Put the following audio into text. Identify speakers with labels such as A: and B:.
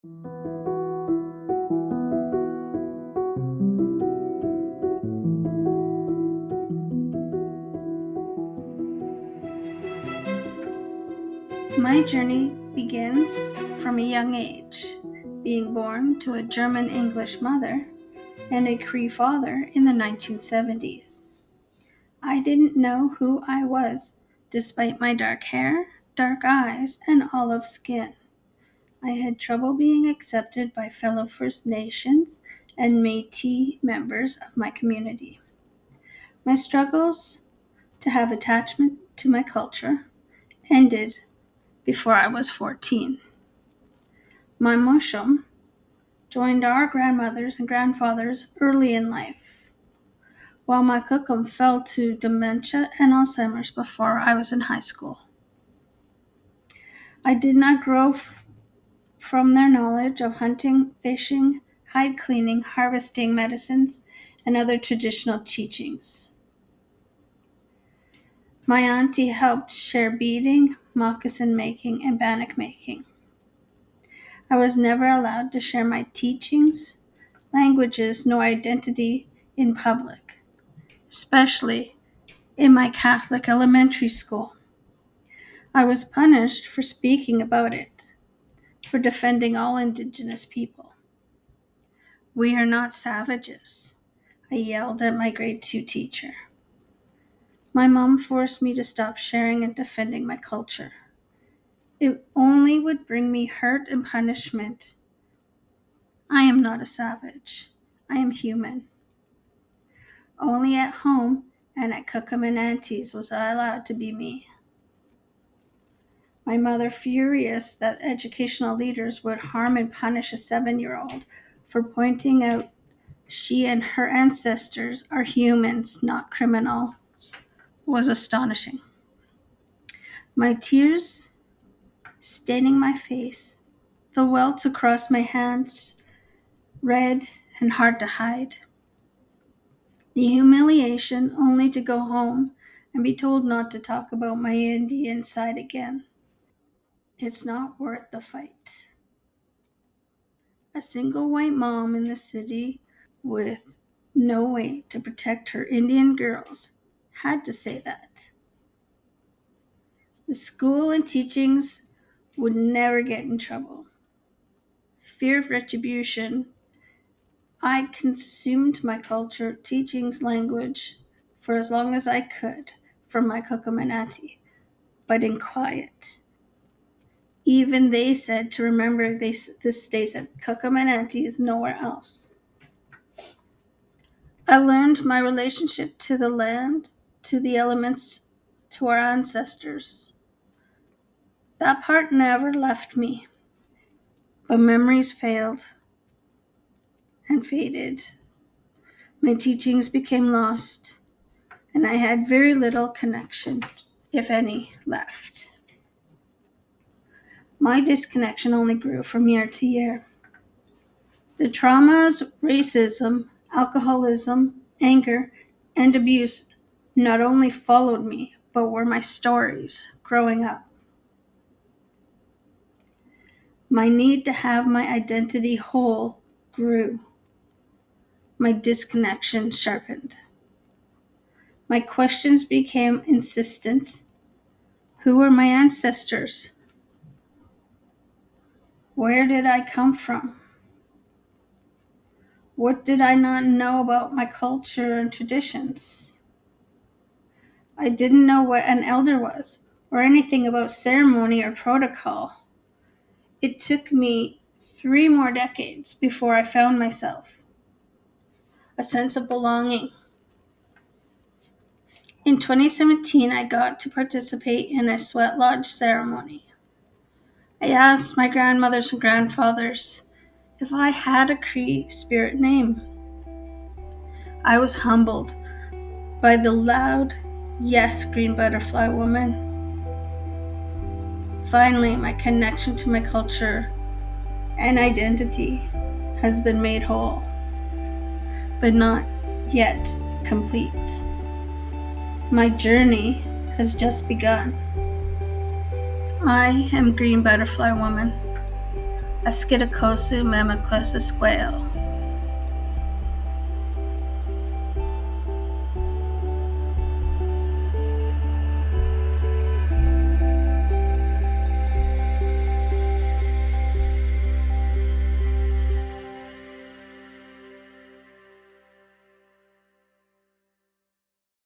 A: My journey begins from a young age, being born to a German-English mother and a Cree father in the 1970s. I didn't know who I was, despite my dark hair, dark eyes, and olive skin. I had trouble being accepted by fellow First Nations and Métis members of my community. My struggles to have attachment to my culture ended before I was 14. My mushum joined our grandmothers and grandfathers early in life, while my kukum fell to dementia and Alzheimer's before I was in high school. I did not grow from their knowledge of hunting, fishing, hide cleaning, harvesting medicines, and other traditional teachings. My auntie helped share beading, moccasin making, and bannock making. I was never allowed to share my teachings, languages, nor identity in public, especially in my Catholic elementary school. I was punished for speaking about it, for defending all Indigenous people. "We are not savages," I yelled at my grade 2 teacher. My mom forced me to stop sharing and defending my culture. It only would bring me hurt and punishment. I am not a savage. I am human. Only at home and at Cookham and Auntie's was I allowed to be me. My mother, furious that educational leaders would harm and punish a 7-year-old for pointing out she and her ancestors are humans, not criminals, was astonishing. My tears staining my face, the welts across my hands, red and hard to hide. The humiliation only to go home and be told not to talk about my Indian side again. It's not worth the fight. A single white mom in the city with no way to protect her Indian girls had to say that. The school and teachings would never get in trouble. Fear of retribution, I consumed my culture, teachings, language for as long as I could from my Cookham and Auntie, but in quiet. Even they said to remember this stays at Cookham and Auntie's, nowhere else. I learned my relationship to the land, to the elements, to our ancestors. That part never left me, but memories failed and faded. My teachings became lost, and I had very little connection, if any, left. My disconnection only grew from year to year. The traumas, racism, alcoholism, anger, and abuse not only followed me, but were my stories growing up. My need to have my identity whole grew. My disconnection sharpened. My questions became insistent. Who were my ancestors? Where did I come from? What did I not know about my culture and traditions? I didn't know what an elder was, or anything about ceremony or protocol. It took me 3 more decades before I found myself. A sense of belonging. In 2017, I got to participate in a sweat lodge ceremony. I asked my grandmothers and grandfathers if I had a Cree spirit name. I was humbled by the loud, "Yes, green butterfly woman." Finally, my connection to my culture and identity has been made whole, but not yet complete. My journey has just begun. I am Green Butterfly Woman. Askitakosu Memaquus a Squale.